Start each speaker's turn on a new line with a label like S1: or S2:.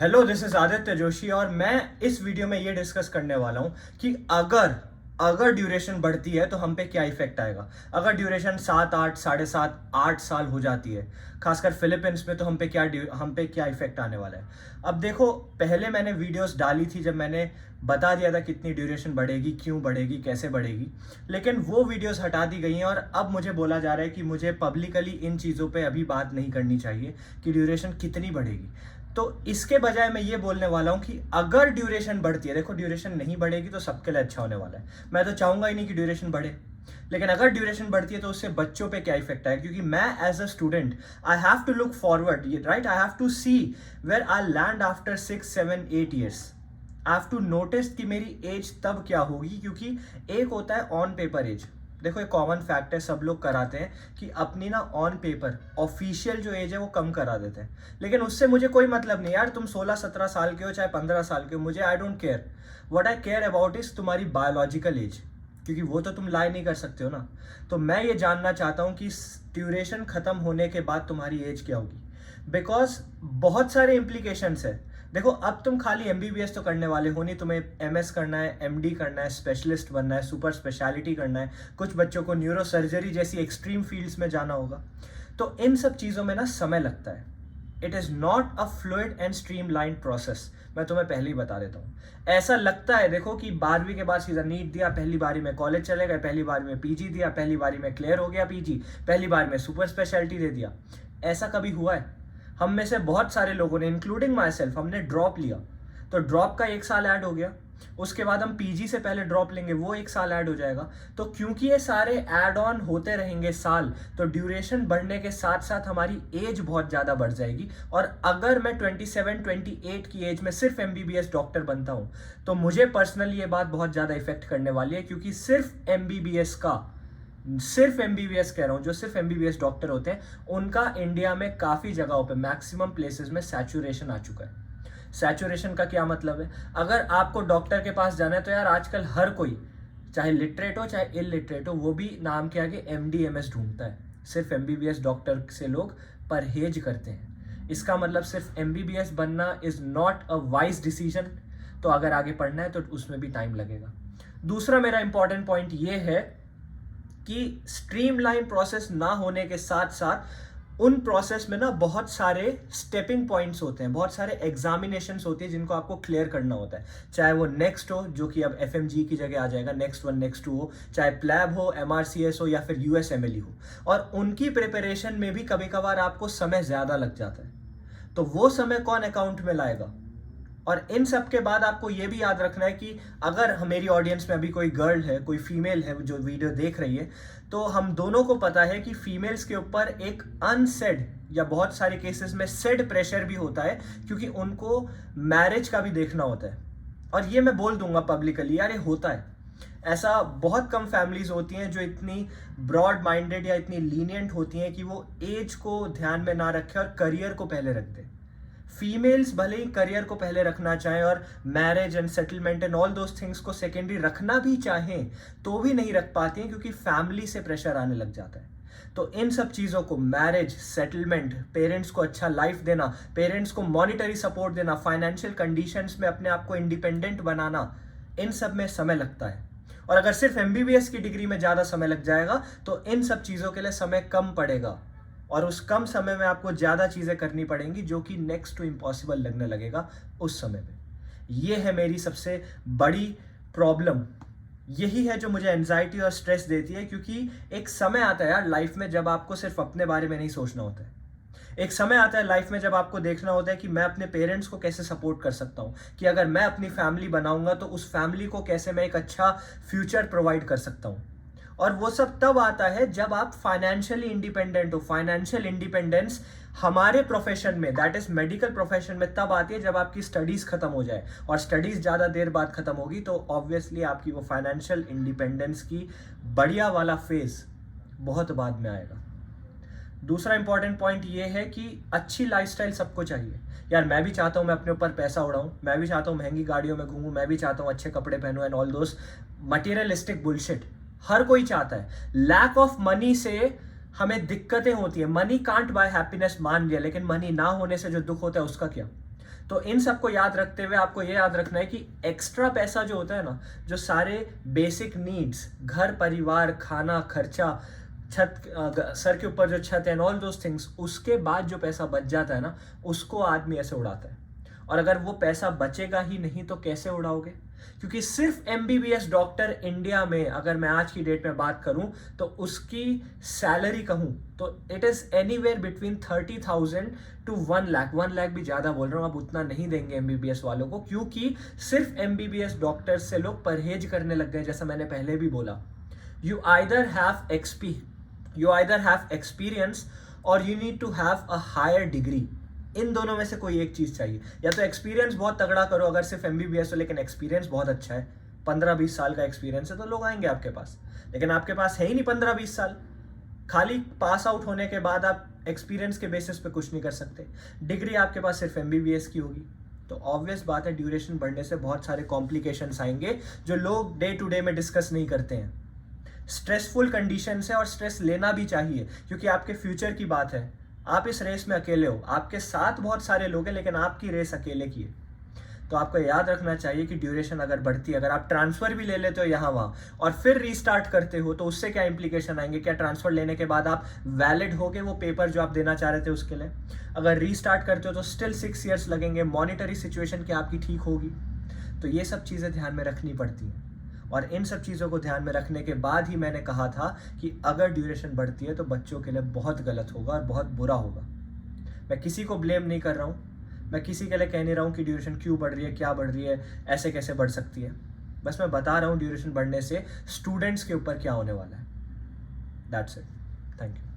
S1: Hello, this is Aditya Joshi और मैं इस वीडियो में ये डिस्कस करने वाला हूँ कि अगर अगर ड्यूरेशन बढ़ती है तो हम पे क्या इफेक्ट आएगा। अगर ड्यूरेशन 7, 8, 7.5, 8 साल हो जाती है, खासकर फिलीपींस में, तो हम पे क्या इफेक्ट आने वाला है। अब देखो, पहले मैंने वीडियोस डाली थी जब मैंने बता दिया था कितनी ड्यूरेशन बढ़ेगी, क्यों बढ़ेगी, कैसे बढ़ेगी, लेकिन वो वीडियोस हटा दी गई हैं और अब मुझे बोला जा रहा है कि मुझे पब्लिकली इन चीज़ों पे अभी बात नहीं करनी चाहिए कि ड्यूरेशन कितनी बढ़ेगी। तो इसके बजाय मैं ये बोलने वाला हूं कि अगर ड्यूरेशन बढ़ती है, देखो ड्यूरेशन नहीं बढ़ेगी तो सबके लिए अच्छा होने वाला है। मैं तो चाहूंगा ही नहीं कि ड्यूरेशन बढ़े, लेकिन अगर ड्यूरेशन बढ़ती है तो उससे बच्चों पे क्या इफेक्ट आएगा। क्योंकि मैं as a student I have to look forward, right, I have to see where I land after 6, 7, 8 years. I have to notice कि मेरी एज तब क्या होगी, क्योंकि एक होता है ऑन पेपर एज। देखो, एक कॉमन फैक्ट है, सब लोग कराते हैं कि अपनी ना ऑन पेपर ऑफिशियल जो एज है वो कम करा देते हैं, लेकिन उससे मुझे कोई मतलब नहीं यार। तुम 16, 17 साल के हो चाहे 15 साल के हो, मुझे I don't care. What I care about is तुम्हारी बायोलॉजिकल एज, क्योंकि वो तो तुम लाई नहीं कर सकते हो ना। तो मैं ये जानना चाहता हूँ कि ड्यूरेशन खत्म होने के बाद तुम्हारी एज क्या होगी, बिकॉज बहुत सारे इम्प्लीकेशंस है। देखो, अब तुम खाली एमबीबीएस तो करने वाले हो नहीं, तुम्हें एमएस करना है, एमडी करना है, स्पेशलिस्ट बनना है, सुपर स्पेशलिटी करना है, कुछ बच्चों को न्यूरो सर्जरी जैसी एक्सट्रीम फील्ड्स में जाना होगा। तो इन सब चीज़ों में ना समय लगता है। It is not a fluid and stream line process. मैं तुम्हें पहले ही बता देता हूँ। ऐसा लगता है, देखो, कि 12वीं के बाद सीधा नीट दिया, पहली बारी में कॉलेज चले गए, पहली बारी में पीजी दिया, पहली बारी में क्लियर हो गया पीजी, पहली बार में सुपर स्पेशलिटी दे दिया। ऐसा कभी हुआ है? हम में से बहुत सारे लोगों ने, इंक्लूडिंग माई सेल्फ, हमने ड्रॉप लिया तो ड्रॉप का 1 साल ऐड हो गया। उसके बाद हम पीजी से पहले ड्रॉप लेंगे, वो 1 साल ऐड हो जाएगा। तो क्योंकि ये सारे ऐड ऑन होते रहेंगे साल, तो ड्यूरेशन बढ़ने के साथ साथ हमारी एज बहुत ज़्यादा बढ़ जाएगी। और अगर मैं 27, 28 की एज में सिर्फ एमबीबीएस डॉक्टर बनता हूँ तो मुझे पर्सनली ये बात बहुत ज़्यादा इफेक्ट करने वाली है, क्योंकि सिर्फ एमबीबीएस कह रहा हूँ, जो सिर्फ एमबीबीएस डॉक्टर होते हैं उनका इंडिया में काफ़ी जगहों पे, मैक्सिमम प्लेसेस में सैचुरेशन आ चुका है। सैचुरेशन का क्या मतलब है? अगर आपको डॉक्टर के पास जाना है तो यार आजकल हर कोई, चाहे लिटरेट हो चाहे इलिटरेट हो, वो भी नाम के आगे एमडी एमएस ढूंढता है। सिर्फ एमबीबीएस डॉक्टर से लोग परहेज करते हैं। इसका मतलब सिर्फ एमबीबीएस बनना is not a wise decision. तो अगर आगे पढ़ना है तो उसमें भी टाइम लगेगा। दूसरा मेरा इंपॉर्टेंट पॉइंट ये है कि स्ट्रीमलाइन प्रोसेस ना होने के साथ साथ उन प्रोसेस में ना बहुत सारे स्टेपिंग पॉइंट्स होते हैं, बहुत सारे एग्जामिनेशंस होती है जिनको आपको क्लियर करना होता है। चाहे वो नेक्स्ट हो, जो कि अब एफएमजी की जगह आ जाएगा, नेक्स्ट 1, नेक्स्ट 2 हो, चाहे प्लैब हो, एमआरसीएस हो, या फिर यूएसएमएलई हो। और उनकी प्रिपरेशन में भी कभी कभार आपको समय ज़्यादा लग जाता है। तो वो समय कौन अकाउंट में लाएगा? और इन सब के बाद आपको ये भी याद रखना है कि अगर मेरी ऑडियंस में अभी कोई गर्ल है, कोई फीमेल है जो वीडियो देख रही है, तो हम दोनों को पता है कि फीमेल्स के ऊपर एक अनसेड या बहुत सारे केसेस में सेड प्रेशर भी होता है, क्योंकि उनको मैरिज का भी देखना होता है। और ये मैं बोल दूंगा पब्लिकली, यार ये होता है। ऐसा बहुत कम फैमिलीज होती हैं जो इतनी ब्रॉड माइंडेड या इतनी लीनियंट होती हैं कि वो एज को ध्यान में ना रखें और करियर को पहले रख दें। फीमेल्स भले ही करियर को पहले रखना चाहें और marriage and settlement and all those things को सेकेंडरी रखना भी चाहें, तो भी नहीं रख पाती हैं, क्योंकि फैमिली से प्रेशर आने लग जाता है। तो इन सब चीज़ों को, मैरिज, सेटलमेंट, पेरेंट्स को अच्छा लाइफ देना, पेरेंट्स को मॉनिटरी सपोर्ट देना, फाइनेंशियल कंडीशंस में अपने आप को इंडिपेंडेंट बनाना, इन सब में समय लगता है। और अगर सिर्फ एमबीबीएस की डिग्री में ज़्यादा समय लग जाएगा तो इन सब चीज़ों के लिए समय कम पड़ेगा, और उस कम समय में आपको ज़्यादा चीज़ें करनी पड़ेंगी जो कि नेक्स्ट टू इम्पॉसिबल लगने लगेगा उस समय में। ये है मेरी सबसे बड़ी प्रॉब्लम। यही है जो मुझे एंजाइटी और स्ट्रेस देती है, क्योंकि एक समय आता है यार लाइफ में जब आपको सिर्फ अपने बारे में नहीं सोचना होता है। एक समय आता है लाइफ में जब आपको देखना होता है कि मैं अपने पेरेंट्स को कैसे सपोर्ट कर सकता हूँ, कि अगर मैं अपनी फैमिली बनाऊंगा तो उस फैमिली को कैसे मैं एक अच्छा फ्यूचर प्रोवाइड कर सकता हूँ। और वो सब तब आता है जब आप फाइनेंशियली इंडिपेंडेंट हो। फाइनेंशियल इंडिपेंडेंस हमारे प्रोफेशन में, दैट इज मेडिकल प्रोफेशन में, तब आती है जब आपकी स्टडीज खत्म हो जाए, और स्टडीज ज़्यादा देर बाद खत्म होगी तो ऑब्वियसली आपकी वो फाइनेंशियल इंडिपेंडेंस की बढ़िया वाला फेज बहुत बाद में आएगा। दूसरा इंपॉर्टेंट पॉइंट ये है कि अच्छी लाइफस्टाइल सबको चाहिए। यार मैं भी चाहता हूँ मैं अपने ऊपर पैसा उड़ाऊँ, मैं भी चाहता हूँ महंगी गाड़ियों में घूमूँ, मैं भी चाहता हूँ अच्छे कपड़े पहनूँ and all those materialistic bullshit. हर कोई चाहता है। लैक ऑफ मनी से हमें दिक्कतें होती है। मनी कांट बाय हैप्पीनेस मान लिया, लेकिन मनी ना होने से जो दुख होता है उसका क्या? तो इन सबको याद रखते हुए आपको ये याद रखना है कि एक्स्ट्रा पैसा जो होता है ना, जो सारे बेसिक नीड्स, घर परिवार, खाना, खर्चा, छत, सर के ऊपर जो छत है एंड ऑल दोज थिंग्स, उसके बाद जो पैसा बच जाता है ना, उसको आदमी ऐसे उड़ाता है। और अगर वो पैसा बचेगा ही नहीं तो कैसे उड़ाओगे? क्योंकि सिर्फ एमबीबीएस डॉक्टर इंडिया में अगर मैं आज की डेट में बात करूं तो उसकी सैलरी कहूं तो it is anywhere between 30,000 to 1 lakh. 1 lakh भी ज्यादा बोल रहा हूं, आप उतना नहीं देंगे एमबीबीएस वालों को, क्योंकि सिर्फ एमबीबीएस डॉक्टर से लोग परहेज करने लग गए। जैसा मैंने पहले भी बोला, यू आइदर हैव एक्सपीरियंस और you need to have a higher degree. इन दोनों में से कोई एक चीज चाहिए। या तो एक्सपीरियंस बहुत तगड़ा करो अगर सिर्फ एमबीबीएस हो, लेकिन एक्सपीरियंस बहुत अच्छा है, 15-20 साल का एक्सपीरियंस है, तो लोग आएंगे आपके पास। लेकिन आपके पास है ही नहीं 15-20 साल, खाली पास आउट होने के बाद आप एक्सपीरियंस के बेसिस पे कुछ नहीं कर सकते, डिग्री आपके पास सिर्फ एमबीबीएस की होगी, तो ऑब्वियस बात है ड्यूरेशन बढ़ने से बहुत सारे कॉम्प्लिकेशंस आएंगे जो लोग डे टू डे में डिस्कस नहीं करते हैं। स्ट्रेसफुल कंडीशंस है और स्ट्रेस लेना भी चाहिए, क्योंकि आपके फ्यूचर की बात है। आप इस रेस में अकेले हो, आपके साथ बहुत सारे लोग हैं, लेकिन आपकी रेस अकेले की है। तो आपको याद रखना चाहिए कि ड्यूरेशन अगर बढ़ती है, अगर आप ट्रांसफर भी ले लेते हो यहाँ वहाँ और फिर रीस्टार्ट करते हो, तो उससे क्या इंप्लीकेशन आएंगे? क्या ट्रांसफर लेने के बाद आप वैलिड होगे वो पेपर जो आप देना चाह रहे थे उसके लिए? अगर रीस्टार्ट करते हो तो स्टिल 6 ईयर्स लगेंगे। मॉनिटरी सिचुएशन क्या आपकी ठीक होगी? तो ये सब चीज़ें ध्यान में रखनी पड़ती हैं, और इन सब चीज़ों को ध्यान में रखने के बाद ही मैंने कहा था कि अगर ड्यूरेशन बढ़ती है तो बच्चों के लिए बहुत गलत होगा और बहुत बुरा होगा। मैं किसी को ब्लेम नहीं कर रहा हूँ, मैं किसी के लिए कह नहीं रहा हूँ कि ड्यूरेशन क्यों बढ़ रही है, क्या बढ़ रही है, ऐसे कैसे बढ़ सकती है। बस मैं बता रहा हूँ ड्यूरेशन बढ़ने से स्टूडेंट्स के ऊपर क्या होने वाला है। That's it. Thank you.